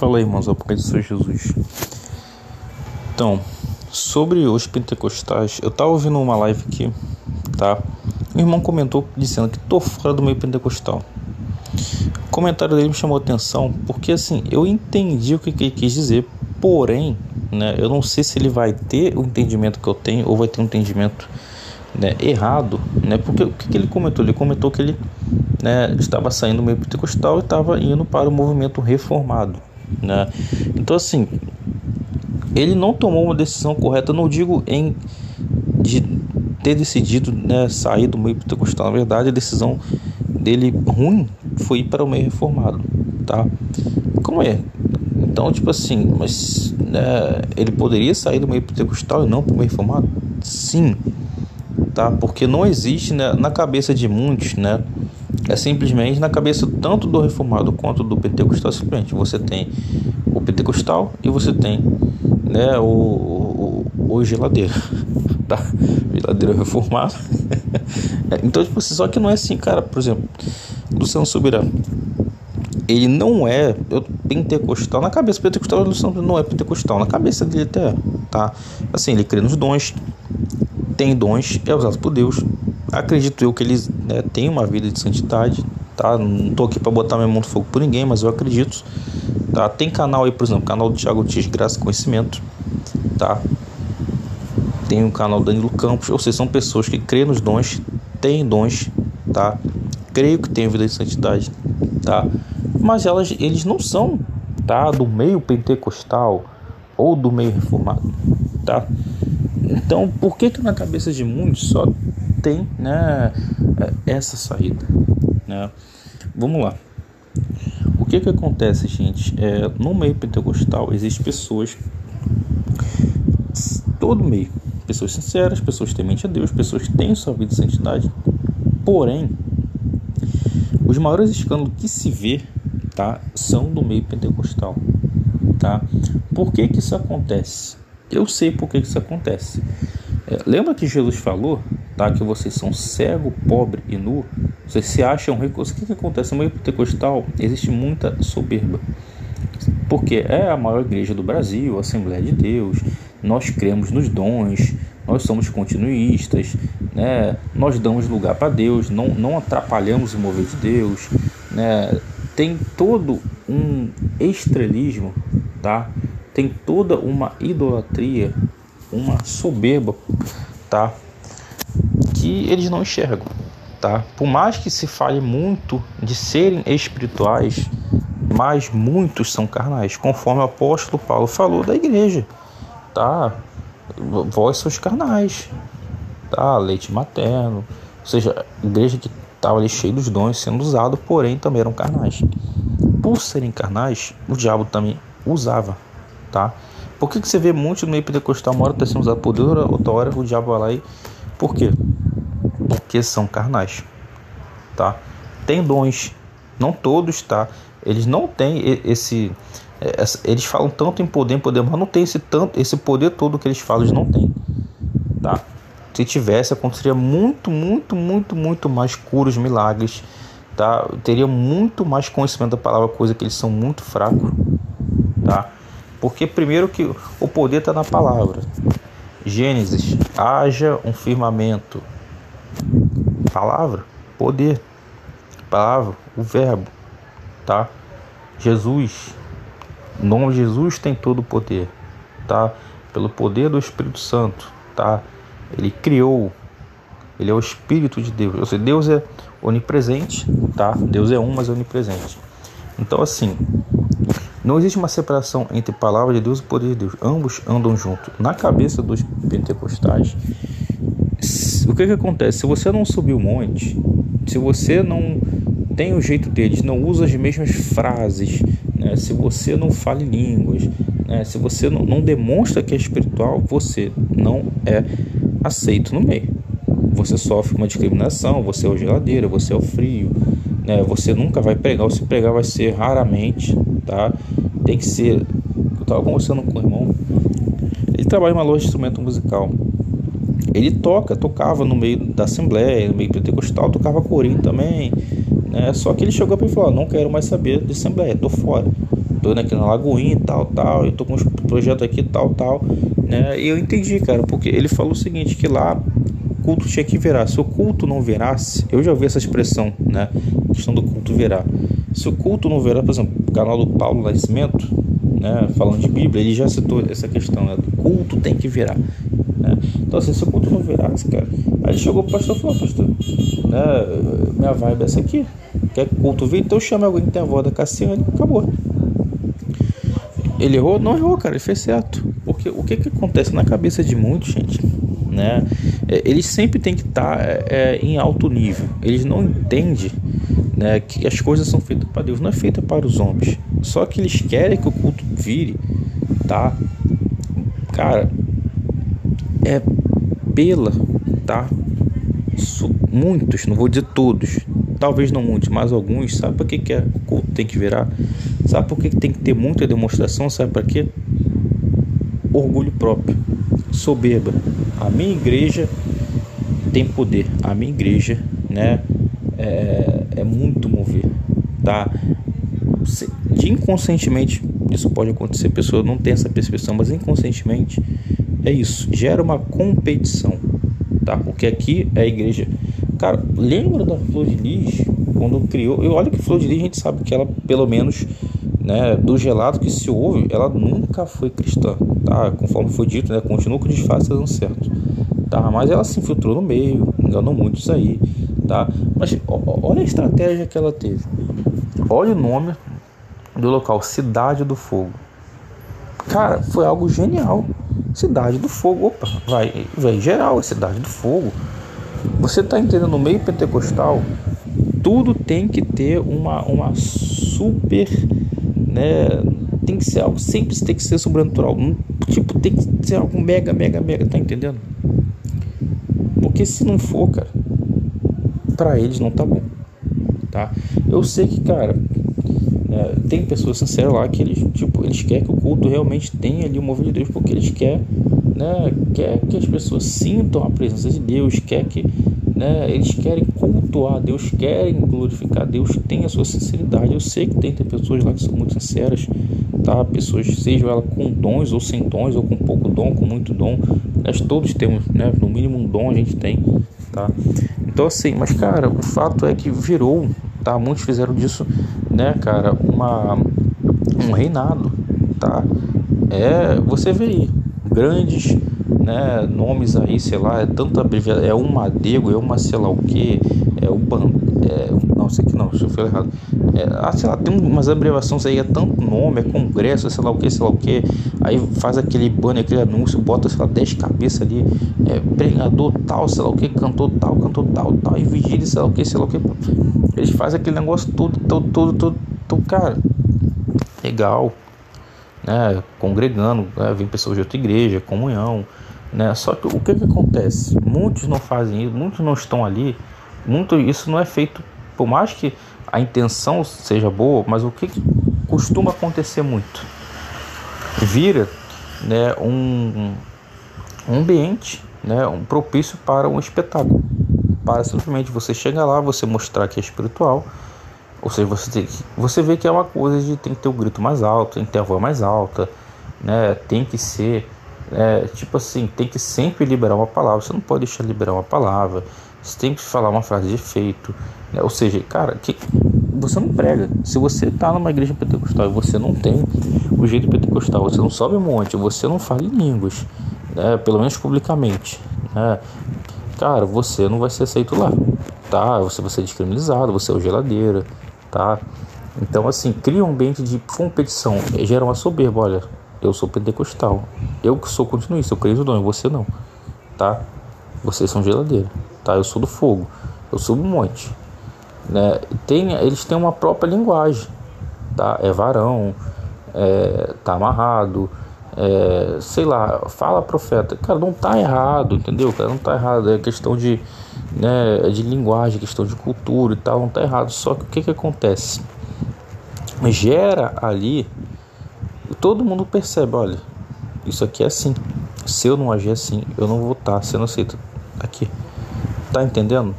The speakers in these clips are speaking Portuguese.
Fala aí, irmãos, ao paz do Senhor Jesus. Então, sobre os pentecostais, eu tava ouvindo uma live aqui, tá? Um irmão comentou dizendo que tô fora do meio pentecostal. O comentário dele me chamou a atenção, porque assim, eu entendi o que ele quis dizer, porém, né, eu não sei se ele vai ter o entendimento que eu tenho ou vai ter um entendimento, né, errado, né? Porque o que ele comentou? Ele comentou que ele, né, estava saindo do meio pentecostal e estava indo para o movimento reformado, né? Então assim, ele não tomou uma decisão correta. Eu não digo de ter decidido, né, sair do meio pentecostal. Na verdade, a decisão dele ruim foi ir para o meio reformado, tá? Como é? Então, tipo assim, mas né, ele poderia sair do meio pentecostal e não para o meio reformado? Sim, tá? Porque não existe, né, na cabeça de muitos, né? É simplesmente na cabeça tanto do reformado quanto do pentecostal. Simplesmente você tem o pentecostal e você tem, né, o geladeiro, tá? Geladeiro reformado. Então, tipo assim, só que não é assim, cara. Por exemplo, Luciano Subirá, ele não é pentecostal. Na cabeça pentecostal, o Luciano não é pentecostal. Na cabeça dele até é, tá? Assim, ele crê nos dons, tem dons, é usado por Deus. Acredito eu que ele, né, tem uma vida de santidade, tá? Não tô aqui para botar minha mão no fogo por ninguém, mas eu acredito, tá? Tem canal aí, por exemplo, canal do Thiago Ortiz, Graça e Conhecimento, tá? Tem o canal do Danilo Campos, ou seja, são pessoas que creem nos dons, têm dons, tá? Creio que têm vida de santidade, tá? Mas eles não são, tá, do meio pentecostal ou do meio reformado, tá? Então, por que na cabeça de muitos só tem, né, essa saída, né? Vamos lá. O que acontece, gente? No meio pentecostal existem pessoas, todo meio, pessoas sinceras, pessoas tementes a Deus, pessoas que têm sua vida de santidade. Porém, os maiores escândalos que se vê, tá, são do meio pentecostal, tá? Por que isso acontece? Eu sei por que isso acontece. Lembra que Jesus falou, tá, que vocês são cego, pobre e nu? Vocês se acham ricos. O que acontece? No meio pentecostal existe muita soberba, porque é a maior igreja do Brasil, a Assembleia de Deus. Nós cremos nos dons, nós somos continuistas, né? Nós damos lugar para Deus, não atrapalhamos o mover de Deus, né? Tem todo um estrelismo, tá? Tem toda uma idolatria, uma soberba, tá? Que eles não enxergam, tá? Por mais que se fale muito de serem espirituais, mas muitos são carnais, conforme o apóstolo Paulo falou da igreja, tá? Vós sois carnais, tá? Leite materno, ou seja, a igreja que estava ali cheia dos dons sendo usado, porém também eram carnais. Por serem carnais, o diabo também usava, tá? Por que você vê muito no meio pentecostal, uma hora está sendo usado por Deus, outra hora o diabo vai lá e... Por quê? Porque são carnais, tá? Tem dons, não todos, tá? Eles não têm eles falam tanto em poder, mas não tem esse poder todo que eles falam, eles não têm, tá? Se tivesse, aconteceria muito mais curas, milagres, tá? Teria muito mais conhecimento da palavra, coisa que eles são muito fracos, tá? Porque primeiro que o poder está na palavra. Gênesis, haja um firmamento. Palavra, poder. Palavra, o verbo, tá? Jesus, o nome de Jesus tem todo o poder, tá? Pelo poder do Espírito Santo, tá? Ele criou, ele é o Espírito de Deus. Ou seja, Deus é onipresente, tá? Deus é mas é onipresente. Então assim, não existe uma separação entre a palavra de Deus e o poder de Deus. Ambos andam juntos. Na cabeça dos pentecostais, o que acontece? Se você não subir o monte, se você não tem o jeito deles, não usa as mesmas frases, né? Se você não fala em línguas, né? Se você não demonstra que é espiritual, você não é aceito no meio. Você sofre uma discriminação, você é o geladeiro, você é o frio, né? Você nunca vai pregar, ou se pregar vai ser raramente, tá? Tem que ser... Eu estava conversando com o irmão, ele trabalha em uma loja de instrumento musical. Ele tocava no meio da Assembleia, no meio pentecostal, tocava corinho também, né? Só que ele chegou para mim e falou: não quero mais saber de Assembleia, tô fora, tô indo aqui na Lagoinha e tal, eu tô com uns projetos aqui, tal, né? E eu entendi, cara, porque ele falou o seguinte, que lá o culto tinha que virar. Se o culto não virasse, eu já ouvi essa expressão, né? A questão do culto virar. Se o culto não virar, por exemplo, o canal do Paulo Nascimento, né, falando de Bíblia, ele já citou essa questão, né? O culto tem que virar, né? Então, assim, se o culto não virasse, cara, aí chegou o pastor e falou, pastor, né, minha vibe é essa aqui, quer que o culto vire? Então chama alguém que tem a voz da Cassiane, acabou. Ele errou? Não errou, cara, ele fez certo. Porque o que acontece na cabeça de muitos, gente, né? Eles sempre têm que estar em alto nível. Eles não entendem, né, que as coisas são feitas para Deus, não é feita para os homens. Só que eles querem que o culto vire, tá? Cara, é pela, tá? Muitos, não vou dizer todos, talvez não muitos, mas alguns. Sabe para que o culto tem que virar? Sabe por que tem que ter muita demonstração? Sabe para quê? Orgulho próprio, soberba. A minha igreja tem poder, a minha igreja, né, é muito mover, tá? De inconscientemente, isso pode acontecer, a pessoa não tem essa percepção, mas inconscientemente é isso, gera uma competição, tá? Porque aqui é a igreja. Cara, lembra da Flor de Lis, quando criou? Olha que Flor de Lis, a gente sabe que ela, pelo menos, né, do relato que se ouve, ela nunca foi cristã, tá? Conforme foi dito, né, continua com o disfarce dando certo, tá? Mas ela se infiltrou no meio, enganou muitos aí, tá? Mas olha a estratégia que ela teve. Olha o nome do local, Cidade do Fogo. Cara, foi algo genial. Cidade do Fogo, opa, vai geral, é Cidade do Fogo. Você tá entendendo? No meio pentecostal, tudo tem que ter uma super, né? Tem que ser algo, sempre tem que ser sobrenatural. Tipo, tem que ser algo mega, tá entendendo? Porque se não for, cara, pra eles não tá bom, tá? Eu sei que, cara, tem pessoas sinceras lá que eles querem que o culto realmente tenha ali o mover de Deus, porque eles querem, né, quer que as pessoas sintam a presença de Deus, eles querem cultuar Deus, querem glorificar Deus, tem a sua sinceridade. Eu sei que tem pessoas lá que são muito sinceras, tá? Pessoas, sejam elas com dons ou sem dons, ou com pouco dom, com muito dom, nós todos temos, né? No mínimo um dom a gente tem, tá? Então assim, mas cara, o fato é que virou, tá? Muitos fizeram disso, né, cara, um reinado, tá? Você vê aí grandes, né, nomes aí, sei lá, é tanta abreviação, é uma Madego, é uma sei lá o que, não, isso aqui não, se eu falei errado, sei lá, tem umas abreviações aí, é tanto nome, é congresso, sei lá o que, aí faz aquele banner, aquele anúncio, bota, sei lá, 10 cabeças ali, pregador tal, sei lá o que, cantor tal, e vigília, sei lá o que, eles fazem aquele negócio todo, cara, legal, né, congregando, né, vem pessoas de outra igreja, comunhão, né? Só que o que acontece? Muitos não fazem isso, muitos não estão ali, isso não é feito, por mais que a intenção seja boa, mas o que costuma acontecer muito? Vira, né, um ambiente, né, propício para um espetáculo, para simplesmente você chegar lá, você mostrar que é espiritual. Ou seja, você vê que é uma coisa de tem que ter o grito mais alto, tem que ter a voz mais alta, né? Tem que ser, tipo assim, tem que sempre liberar uma palavra. Você não pode deixar liberar uma palavra. Você tem que falar uma frase de efeito, né? Ou seja, cara, você não prega. Se você está numa igreja pentecostal e você não tem o jeito pentecostal, você não sobe um monte, você não fala em línguas, né? Pelo menos publicamente, né? Cara, você não vai ser aceito lá, tá? Você vai ser descriminalizado, você é o geladeira, tá? Então assim, cria um ambiente de competição, gera uma soberba. Olha, eu sou pentecostal, eu que sou continuista, eu creio no dom, você não, tá? Vocês são geladeira, tá? Eu sou do fogo, eu subo um monte, né? Eles têm uma própria linguagem, tá? É varão, tá amarrado, sei lá, fala profeta. Cara, não tá errado, entendeu? Cara, não tá errado, é questão de, né, de linguagem, questão de cultura e tal, não tá errado. Só que o que acontece? Gera ali, todo mundo percebe, olha, isso aqui é assim, se eu não agir assim, eu não vou estar sendo aceito aqui, tá entendendo?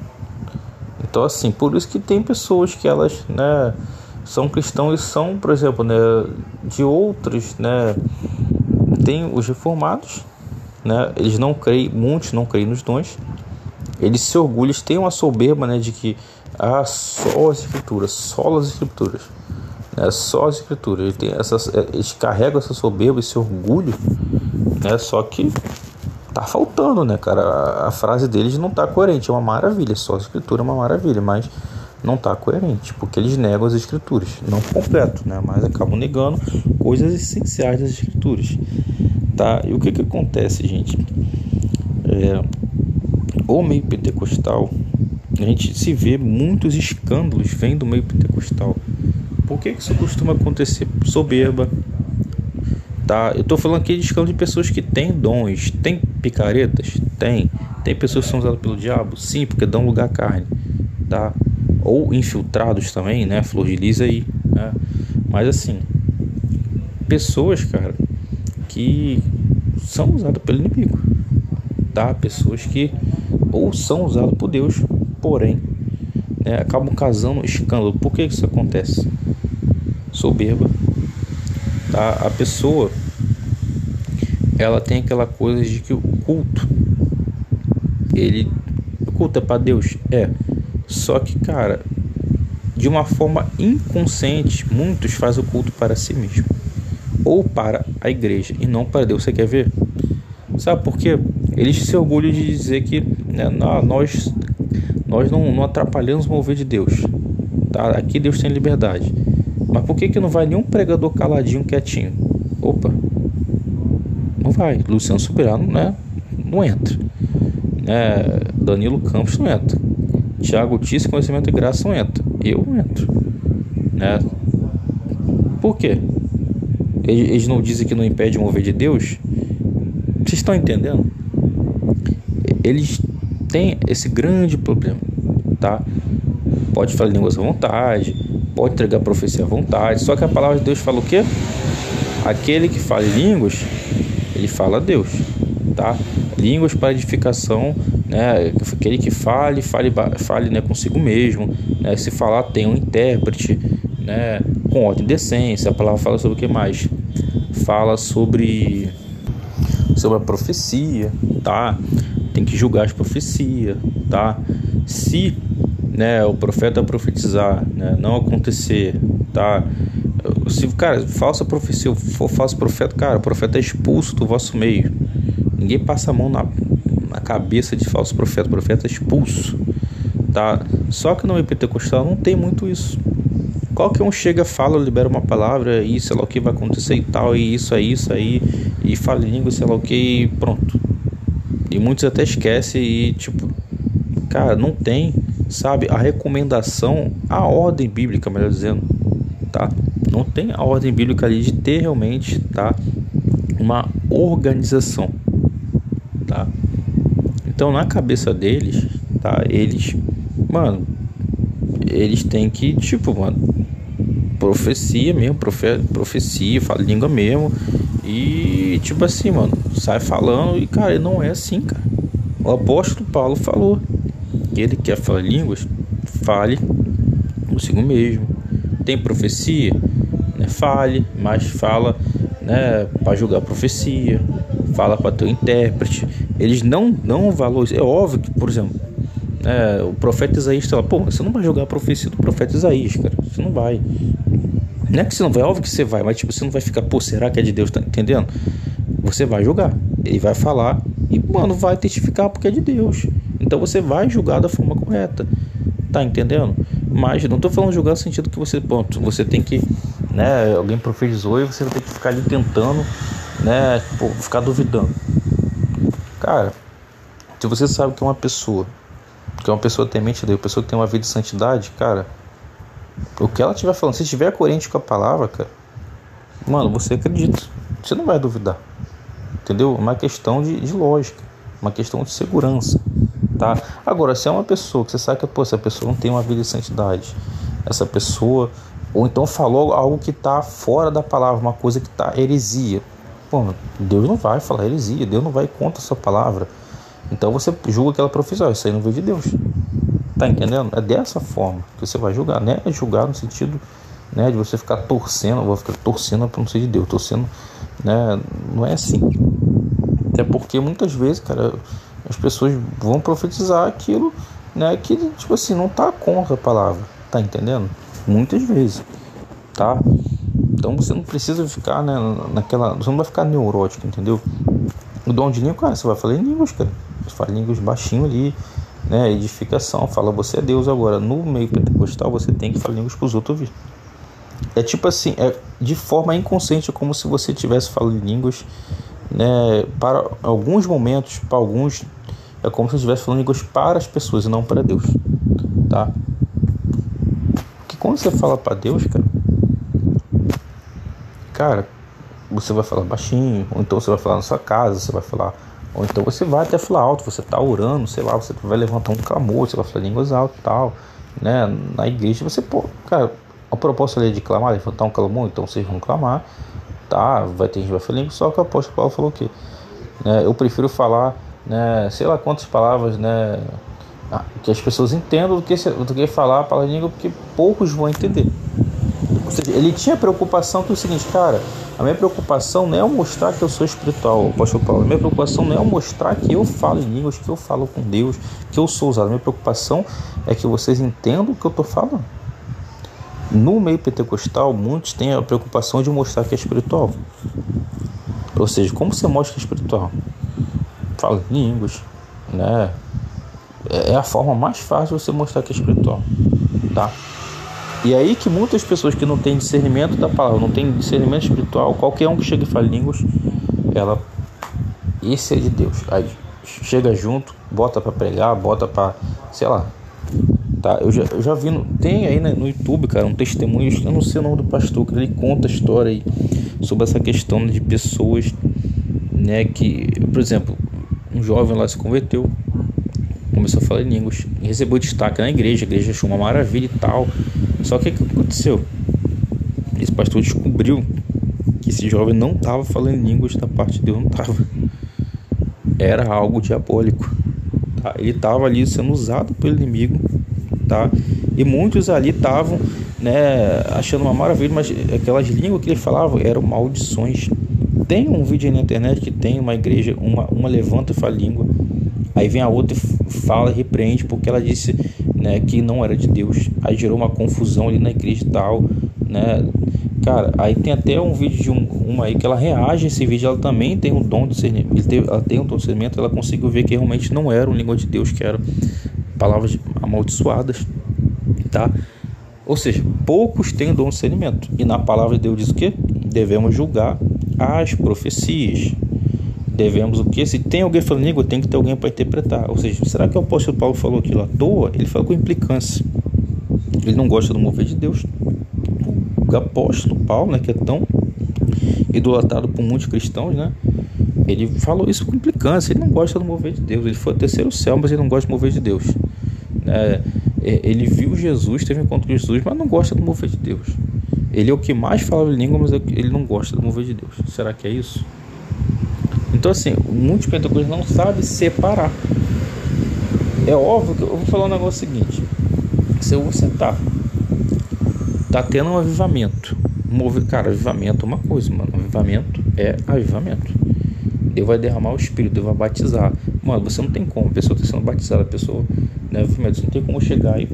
Então assim, por isso que tem pessoas que elas, né, são cristãos e são, por exemplo, né, de outros, né, tem os reformados, né, eles não creem, muitos não creem nos dons, eles se orgulham, eles têm uma soberba, né, de que só as escrituras, né, só as escrituras, eles carregam essa soberba, esse orgulho, né, só que tá faltando, né, cara, a frase deles não tá coerente, é uma maravilha, só a escritura é uma maravilha, mas não está coerente, porque eles negam as escrituras, não completo, né, mas acabam negando coisas essenciais das escrituras, tá? E o que acontece, gente? O meio pentecostal, a gente se vê muitos escândalos vêm do meio pentecostal. Por que isso costuma acontecer? Soberba, tá? Eu tô falando aqui de escândalo de pessoas que têm dons, tem picaretas, tem pessoas que são usadas pelo diabo, sim, porque dão lugar à carne, tá? Ou infiltrados também, né? Flor de lis aí, né? Mas assim, pessoas, cara, que são usadas pelo inimigo, tá? Pessoas que ou são usadas por Deus, porém, né, acabam causando escândalo. Por que isso acontece? Soberba, tá? A pessoa, ela tem aquela coisa de que o culto é para Deus, só que, cara, de uma forma inconsciente, muitos fazem o culto para si mesmo ou para a igreja e não para Deus. Você quer ver? Sabe por quê? Eles se orgulham de dizer que, né, nós não atrapalhamos o mover de Deus, tá? Aqui Deus tem liberdade. Mas por que não vai nenhum pregador caladinho, quietinho? Opa, não vai. Luciano Subirá, né, não entra, né? Danilo Campos não entra. Tiago Tisse, Conhecimento e Graça, não entra. Eu não entro, né? Por quê? Eles não dizem que não impede o mover de Deus? Vocês estão entendendo? Eles têm esse grande problema, tá? Pode falar línguas à vontade, pode entregar profecia à vontade, só que a palavra de Deus fala o quê? Aquele que fala línguas, ele fala a Deus, tá? Línguas para edificação, né? Aquele que fale, né, consigo mesmo, né? Se falar, tem um intérprete, né, com ordem e decência. A palavra fala sobre o que mais? Fala sobre a profecia, tá? Tem que julgar as profecias, tá? Se, né, o profeta profetizar, né, não acontecer, tá? Se, cara, falsa profecia, for falso profeta, cara, o profeta é expulso do vosso meio. Ninguém passa a mão na cabeça de falso profeta, o profeta é expulso, tá? Só que no meio pentecostal não tem muito isso. Qualquer um chega, fala, libera uma palavra e sei lá o que vai acontecer e tal, e isso aí, e fala em língua, sei lá o que, e pronto. E muitos até esquecem e tipo, cara, não tem, sabe, a recomendação, a ordem bíblica, melhor dizendo, tá? Não tem a ordem bíblica ali de ter realmente, tá, uma organização, tá? Então na cabeça deles, tá, eles têm que, tipo, profecia mesmo, profecia, fala língua mesmo, e tipo assim, sai falando, e cara, não é assim, cara. O apóstolo Paulo falou que ele quer falar línguas, fale consigo mesmo. Tem profecia, né, fale, mas fala, né, para julgar a profecia, fala para ter um intérprete. Eles não dão valor. É óbvio que, por exemplo, o profeta Isaías fala, pô, você não vai jogar a profecia do profeta Isaías, cara. Você não vai. Não é que você não vai, é óbvio que você vai, mas tipo, você não vai ficar, pô, será que é de Deus, tá entendendo? Você vai julgar. Ele vai falar e, vai testificar porque é de Deus. Então você vai julgar da forma correta. Tá entendendo? Mas não tô falando julgar no sentido que você tem que, né, alguém profetizou e você vai ter que ficar ali tentando, né, ficar duvidando. Cara, se você sabe que é uma pessoa temente a Deus, pessoa que tem uma vida de santidade, cara, o que ela estiver falando, se estiver coerente com a palavra, cara, você acredita, você não vai duvidar, entendeu? É uma questão de lógica, uma questão de segurança, tá? Agora, se é uma pessoa que você sabe que, essa pessoa não tem uma vida de santidade, essa pessoa, ou então falou algo que está fora da palavra, uma coisa que está heresia, Deus não vai falar heresia, Deus não vai contra a sua palavra. Então você julga aquela profissão, isso aí não veio de Deus. Tá entendendo? É dessa forma que você vai julgar, né? É julgar no sentido, né, de você ficar torcendo, vou ficar torcendo para não ser de Deus, torcendo, né, não é assim. Até porque muitas vezes, cara, as pessoas vão profetizar aquilo, né, que tipo assim, não tá contra a palavra, tá entendendo? Muitas vezes, tá? Então você não precisa ficar, né, naquela, você não vai ficar neurótico, entendeu? O dom de língua, cara, você vai falar em línguas, cara, você fala em línguas baixinho ali, né, edificação, fala você é Deus. Agora, no meio pentecostal, você tem que falar línguas para os outros ouvir. É tipo assim, é de forma inconsciente, como se você estivesse falando línguas, né, para alguns momentos, para alguns, é como se você estivesse falando línguas para as pessoas e não para Deus, tá? Porque quando você fala para Deus, cara, você vai falar baixinho, ou então você vai falar na sua casa, você vai falar, ou então você vai até falar alto, você tá orando, sei lá, você vai levantar um clamor, você vai falar línguas altas e tal, né? Na igreja você, pô, cara, a proposta ali é de clamar, levantar um clamor, então vocês vão clamar, tá? Vai ter gente que vai falar língua, só que o apóstolo Paulo falou o quê? Né? Eu prefiro falar, né, sei lá quantas palavras, né, que as pessoas entendam do que falar a palavra língua, porque poucos vão entender. Ou seja, ele tinha preocupação que é o seguinte, cara, a minha preocupação não é eu mostrar que eu sou espiritual, apóstolo Paulo. A minha preocupação não é eu mostrar que eu falo em línguas, que eu falo com Deus, que eu sou usado. A minha preocupação é que vocês entendam o que eu estou falando. No meio pentecostal, muitos têm a preocupação de mostrar que é espiritual. Ou seja, como você mostra que é espiritual? Fala em línguas, né? É a forma mais fácil de você mostrar que é espiritual, tá? E aí que muitas pessoas que não têm discernimento da palavra, não têm discernimento espiritual, qualquer um que chega e fala línguas, esse é de Deus. Aí chega junto, bota para pregar, bota para, sei lá, tá? Eu já vi, tem aí, né, no YouTube, cara, um testemunho, eu não sei o nome do pastor, que ele conta a história aí sobre essa questão de pessoas, né, que, por exemplo, um jovem lá se converteu, começou a falar em línguas, recebeu destaque na igreja, a igreja achou uma maravilha e tal. Só que o que aconteceu? Esse pastor descobriu que esse jovem não estava falando línguas da parte de Deus, não estava. Era algo diabólico, tá? Ele estava ali sendo usado pelo inimigo, tá? E muitos ali estavam, né, achando uma maravilha, mas aquelas línguas que ele falava eram maldições. Tem um vídeo aí na internet que tem uma igreja, uma levanta e fala língua, aí vem a outra e fala e repreende porque ela disse, né, que não era de Deus. Aí gerou uma confusão ali na igreja e tal, né? Cara, aí tem até um vídeo de uma aí que ela reage a esse vídeo, ela também tem um dom de discernimento, ela tem um dom de discernimento, ela conseguiu ver que realmente não era uma língua de Deus, que eram palavras amaldiçoadas, tá? Ou seja, poucos têm o dom de discernimento. E na palavra de Deus diz o quê? Devemos julgar as profecias. Devemos o quê? Se tem alguém falando língua, tem que ter alguém para interpretar. Ou seja, será que o apóstolo Paulo falou aquilo à toa? Ele falou com implicância. Ele não gosta do mover de Deus. O apóstolo Paulo, né, que é tão idolatrado por muitos cristãos, né, ele falou isso com implicância. Ele não gosta do mover de Deus. Ele foi ao terceiro céu, mas ele não gosta do mover de Deus. Ele viu Jesus, teve um encontro com Jesus, mas não gosta do mover de Deus. Ele é o que mais fala em língua, mas ele não gosta do mover de Deus. Será que é isso? Então, assim, muitos pentecostais não sabem separar. É óbvio que eu vou falar um negócio seguinte: se você tá tendo um avivamento, cara, avivamento é uma coisa, mano. Avivamento é avivamento. Deus vai derramar o Espírito, Deus vai batizar. Mano, você não tem como, a pessoa está sendo batizada, a pessoa, né, você não tem como chegar e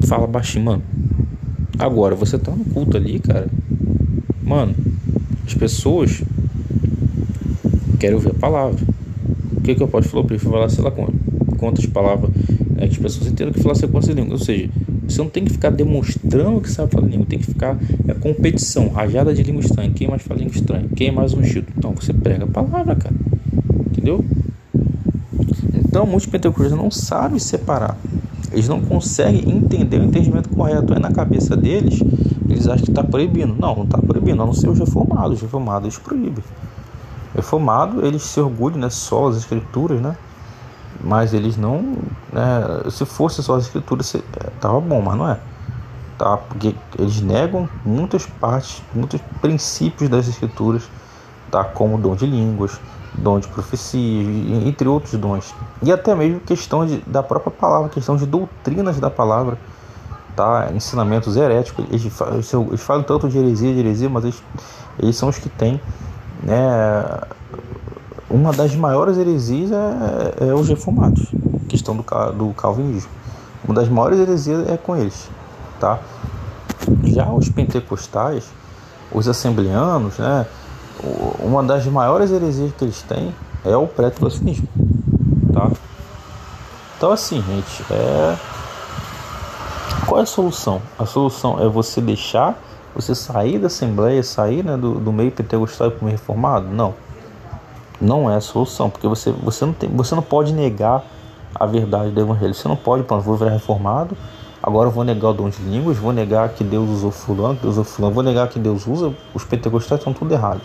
fala baixinho, mano. Agora, você tá no culto ali, cara, mano, as pessoas querem ouvir a palavra. O que eu posso falar? Eu falar, sei lá, quantas palavras, né, que as pessoas entendam que falar sequência de língua. Ou seja, você não tem que ficar demonstrando que sabe falar língua, tem que ficar competição, rajada de língua estranha. Quem mais fala língua estranha? Quem é mais ungido? Então, você prega a palavra, cara. Entendeu? Então, muitos pentecostais não sabem separar. Eles não conseguem entender o entendimento correto. Aí na cabeça deles, eles acham que está proibindo. Não está proibindo, a não ser os reformados. Os reformados eles proíbem. Reformado, eles se orgulham, né, só as escrituras, né? Mas eles não, né, se fosse só as escrituras, tava bom, mas não é. Tá? Porque eles negam muitas partes, muitos princípios das escrituras, tá? Como dom de línguas, dom de profecia, entre outros dons. E até mesmo questão da própria palavra, questão de doutrinas da palavra, tá? Ensinamentos heréticos. Eles falam tanto de heresia, mas eles são os que têm, né? Uma das maiores heresias é os reformados, questão do calvinismo. Uma das maiores heresias é com eles, tá? Já os pentecostais, os assembleanos, né? Uma das maiores heresias que eles têm é o pré-tribulacionismo, tá? Então assim, gente, qual é a solução? A solução é você sair da Assembleia, sair, né, do meio pentecostal e para o meio reformado? Não é a solução, porque você não pode negar a verdade do Evangelho. Você não pode, vou virar reformado, agora eu vou negar o dom de línguas, vou negar que Deus usou fulano, vou negar que Deus usa, os pentecostais estão tudo errado.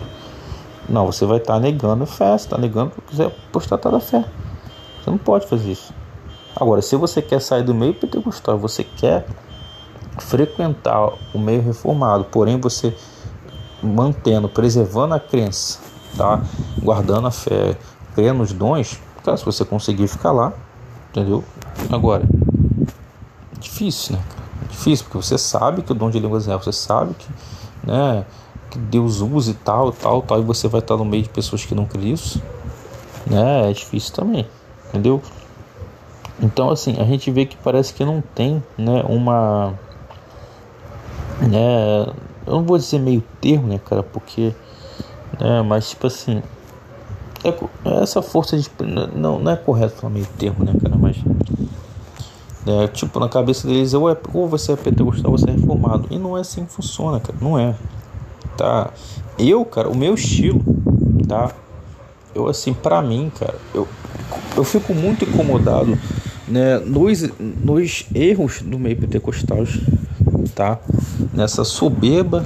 Não, você vai estar negando a fé, você está negando o que quiser apostatar da fé. Você não pode fazer isso. Agora, se você quer sair do meio pentecostal, você quer frequentar o meio reformado, porém você preservando a crença, tá? Guardando a fé, crendo nos dons, cara, se você conseguir ficar lá, entendeu? Agora, difícil, né? Difícil, porque você sabe que o dom de línguas é real, você sabe que, né, que Deus usa e tal, e você vai estar no meio de pessoas que não creem isso, né? É difícil também, entendeu? Então, assim, a gente vê que parece que não tem, né, eu não vou dizer meio termo, né, cara, porque, né, mas tipo assim, essa força de, não é correto falar meio termo, né, cara, mas tipo, na cabeça deles ou você é pentecostal ou você é reformado, e não é assim que funciona, cara, não é, tá? Cara, o meu estilo, tá? Eu, assim, pra mim, cara, eu fico muito incomodado, né, nos erros do meio pentecostal, tá? Nessa soberba,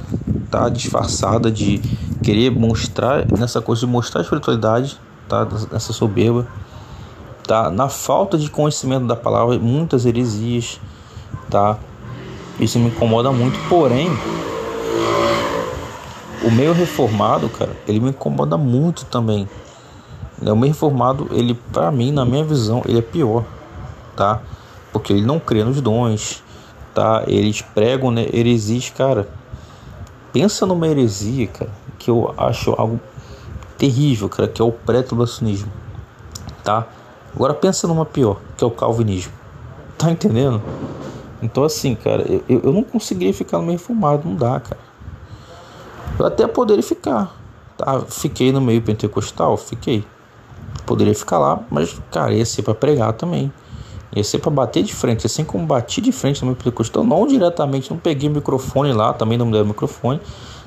tá? Disfarçada de querer mostrar, nessa coisa de mostrar a espiritualidade, tá? Nessa soberba, tá? Na falta de conhecimento da palavra, muitas heresias, tá? Isso me incomoda muito, porém, o meio reformado, cara, ele me incomoda muito também. O meio reformado, ele, pra mim, na minha visão, ele é pior, tá? Porque ele não crê nos dons, tá? Eles pregam, né, heresias, cara. Pensa numa heresia, cara, que eu acho algo terrível, cara, que é o pré-tribulacionismo, tá? Agora pensa numa pior, que é o calvinismo, tá entendendo? Então, assim, cara, eu não conseguiria ficar no meio reformado, não dá, cara. Eu até poderia ficar, tá? Fiquei no meio pentecostal, poderia ficar lá, mas, cara, ia ser pra pregar também. Ia ser pra bater de frente, assim como bati de frente no meu pentecostal, não diretamente, não peguei o microfone lá, também não me deram microfone,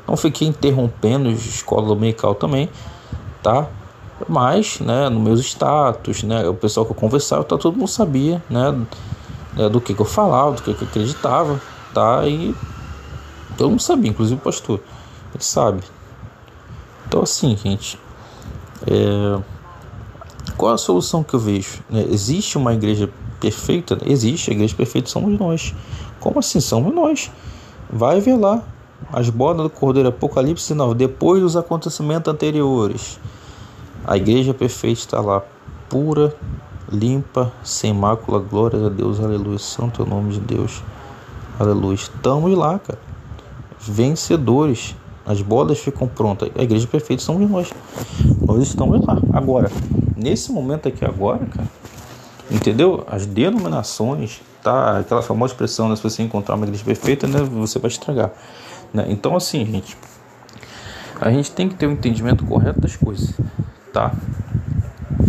não fiquei interrompendo escola dominical também, tá? Mas, né, nos meus status, né, o pessoal que eu conversava, todo mundo sabia, né, do que eu falava, do que eu acreditava, tá? E todo mundo sabia, inclusive o pastor, ele sabe. Então, assim, gente, qual a solução que eu vejo? Existe uma igreja perfeita? Existe, a igreja perfeita somos nós. Como assim somos nós? Vai ver lá as bodas do Cordeiro, Apocalipse 9, depois dos acontecimentos anteriores. A igreja perfeita está lá, pura, limpa, sem mácula, glória a Deus, aleluia, santo é o nome de Deus, aleluia. Estamos lá, cara, vencedores. As bodas ficam prontas. A igreja perfeita somos nós estamos lá. Agora, nesse momento aqui agora, cara, entendeu? As denominações, tá? Aquela famosa expressão, né? Se você encontrar uma igreja perfeita, né, você vai estragar, né? Então, assim, gente, a gente tem que ter um entendimento correto das coisas, tá?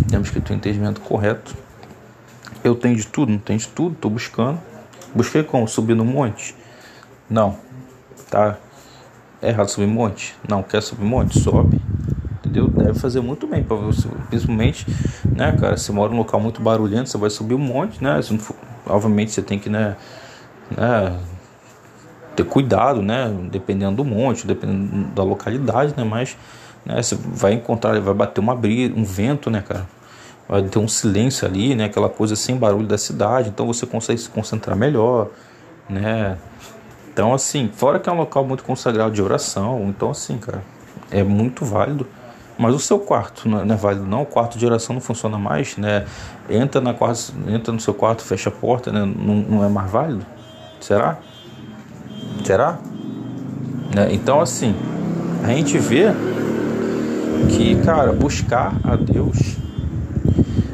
Temos que ter um entendimento correto. Eu tenho de tudo? Não tenho de tudo, tô buscando. Busquei como? Subir no monte? Não, tá? É errado subir monte? Não, quer subir monte? Sobe, entendeu? Deve fazer muito bem para você, principalmente, né, cara, você mora num local muito barulhento, você vai subir um monte, né, obviamente você tem que, né, ter cuidado, né, dependendo do monte, dependendo da localidade, né, mas, né, você vai encontrar, vai bater um vento, né, cara, vai ter um silêncio ali, né, aquela coisa sem barulho da cidade, então você consegue se concentrar melhor, né. Então, assim, fora que é um local muito consagrado de oração, então, assim, cara, é muito válido. Mas o seu quarto não é válido, não. O quarto de oração não funciona mais, né? Entra no seu quarto, fecha a porta, né? Não é mais válido, Será? Será? Né? Então, assim, a gente vê que, cara, buscar a Deus,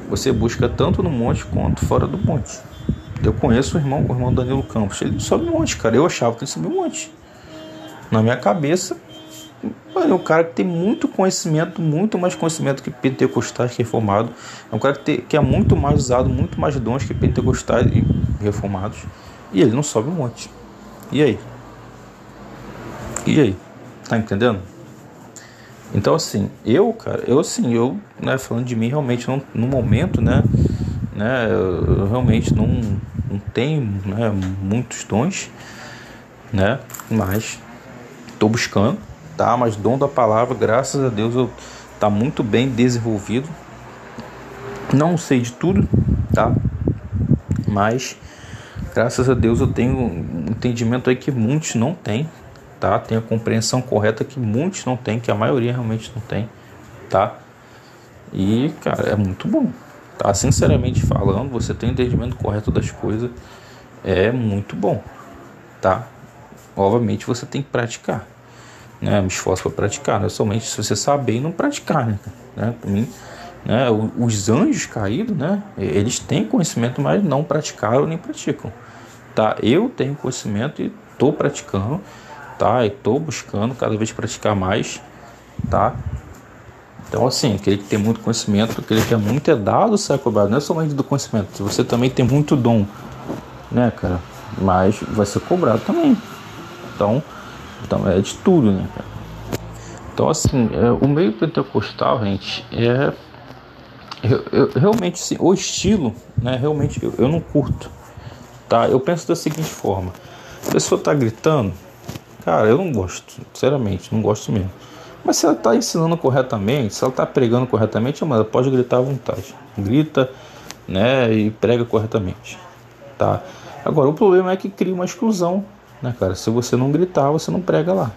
você busca tanto no monte quanto fora do monte. Eu conheço o irmão Danilo Campos. Ele sobe um monte, cara. Eu achava que ele subia um monte. Na minha cabeça, é um cara que tem muito conhecimento, muito mais conhecimento que pentecostais, que reformado. É um cara que é muito mais usado, muito mais dons que pentecostais e reformados. E ele não sobe um monte. E aí? E aí? Tá entendendo? Então, assim, eu, né, falando de mim, realmente, não, no momento, né, eu realmente não tenho, né, muitos dons, né, mas estou buscando, tá, mas dom da palavra, graças a Deus, tá muito bem desenvolvido. Não sei de tudo, tá, mas graças a Deus eu tenho um entendimento aí que muitos não têm, tá? Tem a compreensão correta que muitos não têm, que a maioria realmente não tem, tá? E, cara, é muito bom, tá? Sinceramente falando, você tem o entendimento correto das coisas, é muito bom, tá? Obviamente você tem que praticar, né? Me esforço para praticar, não é somente se você saber e não praticar, né? Para mim, né? Os anjos caídos, né? Eles têm conhecimento, mas não praticaram nem praticam, tá? Eu tenho conhecimento e estou praticando, tá? E estou buscando cada vez praticar mais, tá? Então, assim, aquele que tem muito conhecimento, aquele que é muito dado, sai cobrado. Não é somente do conhecimento, você também tem muito dom, né, cara? Mas vai ser cobrado também. Então é de tudo, né, cara? Então, assim, o meio pentecostal, gente, eu realmente, assim, o estilo, né, realmente eu não curto, tá? Eu penso da seguinte forma: a pessoa tá gritando, cara, eu não gosto, sinceramente, não gosto mesmo. Mas se ela está ensinando corretamente, se ela está pregando corretamente, ela pode gritar à vontade. Grita, né, e prega corretamente, tá? Agora, o problema é que cria uma exclusão, né, cara? Se você não gritar, você não prega lá.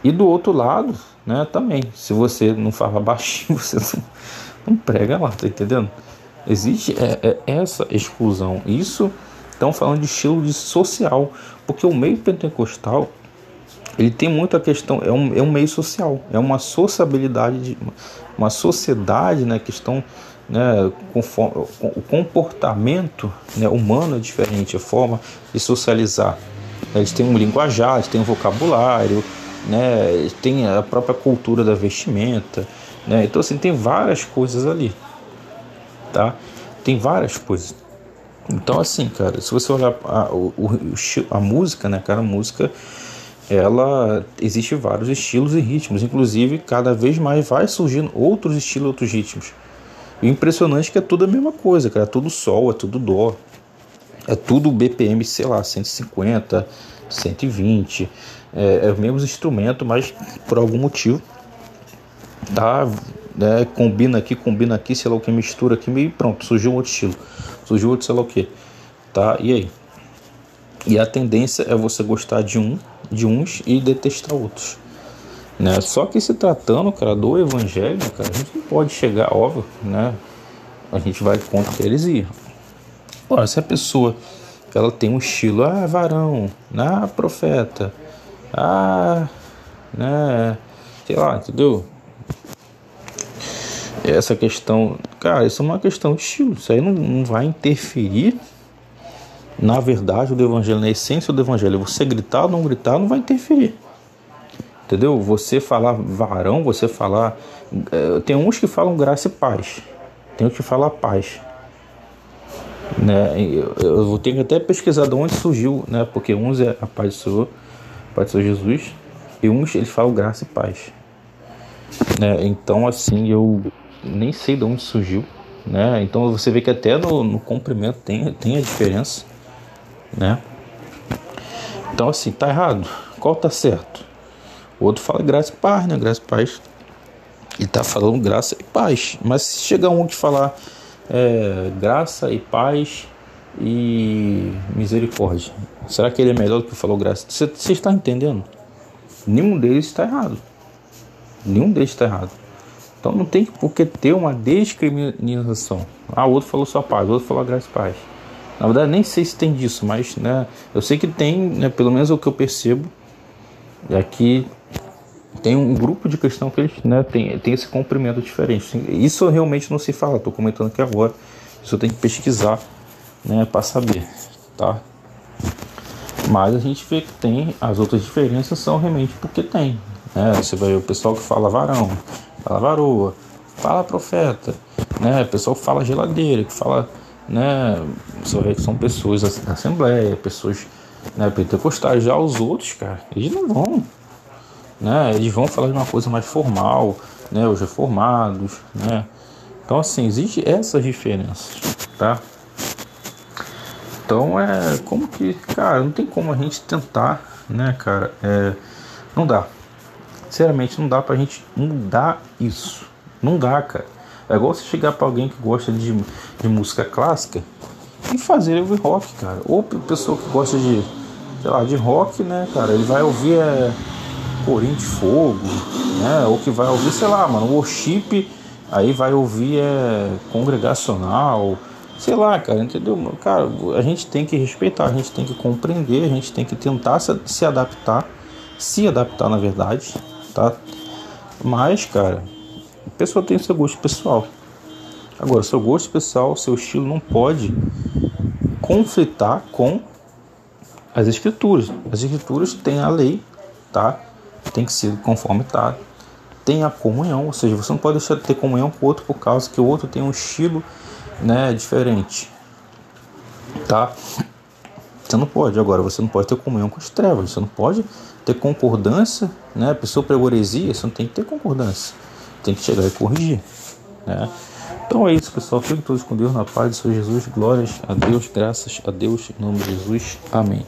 E do outro lado, né, também. Se você não fala baixinho, você não prega lá, tá entendendo? Existe essa exclusão. Isso, estão falando de estilo de social, porque o meio pentecostal, ele tem muita questão, é um meio social, é uma sociabilidade, uma sociedade, né, questão, né, o comportamento, né, humano é diferente, a forma de socializar. Eles têm um linguajar, eles têm um vocabulário, né, eles têm a própria cultura da vestimenta, né, então assim, tem várias coisas ali, tá? Tem várias coisas. Então assim, cara, se você olhar a música, né, cara, a música, ela existe vários estilos e ritmos, inclusive cada vez mais vai surgindo outros estilos, outros ritmos. E o impressionante é que é tudo a mesma coisa, cara, é tudo sol, é tudo dó, é tudo BPM, sei lá, 150, 120, é os mesmos instrumentos, mas por algum motivo, tá, combina aqui, sei lá o que, mistura aqui, e pronto, surgiu um outro estilo, surgiu outro sei lá o que, tá, e aí? E a tendência é você gostar de uns e detestar outros, né? Só que se tratando, cara, do evangelho, cara, a gente não pode chegar, óbvio, né? A gente vai contra eles e... Ora, se a pessoa, ela tem um estilo, varão, profeta, né? Sei lá, entendeu? Essa questão, cara, isso é uma questão de estilo. Isso aí não vai interferir na verdade do evangelho, na essência do evangelho. Você gritar ou não gritar não vai interferir, entendeu? Você falar varão, você falar, tem uns que falam graça e paz, tem uns que falam paz, né? Eu vou ter que até pesquisar de onde surgiu, né? Porque uns é a paz do Senhor, paz do Senhor Jesus, e uns eles falam graça e paz, né? Então assim, eu nem sei de onde surgiu, né? Então você vê que até no comprimento tem a diferença, né? Então assim, tá errado, qual tá certo? O outro fala graça e paz, né? Graça e paz, ele tá falando graça e paz. Mas se chegar um que falar graça e paz e misericórdia, será que ele é melhor do que falou graça? Você está entendendo? Nenhum deles está errado, então não tem por que ter uma discriminação. O outro falou só paz, o outro falou graça e paz, Na verdade, nem sei se tem disso, mas, né, eu sei que tem, né, pelo menos o que eu percebo é que tem um grupo de cristãos que eles, né, tem esse comprimento diferente. Isso realmente não se fala, estou comentando aqui agora. Isso eu tenho que pesquisar, né, para saber, tá? Mas a gente vê que tem, as outras diferenças são realmente porque tem, né? Você vai ver o pessoal que fala varão, fala varoa, fala profeta, né? O pessoal que fala geladeira, que fala, né? Você vê que são pessoas da Assembleia, pessoas, né, pentecostais. Já os outros, cara, eles não vão, né? Eles vão falar de uma coisa mais formal, né? Os reformados, né? Então, assim, existe essas diferenças, tá? Então, como que, cara, não tem como a gente tentar, né, cara, não dá. Sinceramente, não dá pra gente mudar isso. Não dá, cara. É igual você chegar pra alguém que gosta de música clássica e fazer ele ouvir rock, cara. Ou pessoa que gosta de, sei lá, de rock, né, cara, ele vai ouvir Corinho de Fogo, né, ou que vai ouvir, sei lá, mano, worship, aí vai ouvir congregacional, sei lá, cara, entendeu? Cara, a gente tem que respeitar, a gente tem que compreender, a gente tem que tentar se adaptar, na verdade, tá? Mas, cara, a pessoa tem o seu gosto pessoal. Agora, seu gosto pessoal, seu estilo não pode conflitar com as escrituras. As escrituras têm a lei, tá? Tem que ser conforme tá. Tem a comunhão, ou seja, você não pode deixar de ter comunhão com o outro por causa que o outro tem um estilo, né, diferente, tá? Você não pode. Agora, você não pode ter comunhão com as trevas, você não pode ter concordância, né? A pessoa pregou heresia, você não tem que ter concordância, tem que chegar e corrigir, né? Então é isso, pessoal. Fiquem todos com Deus, na paz do Senhor Jesus. Glórias a Deus, graças a Deus, em nome de Jesus. Amém.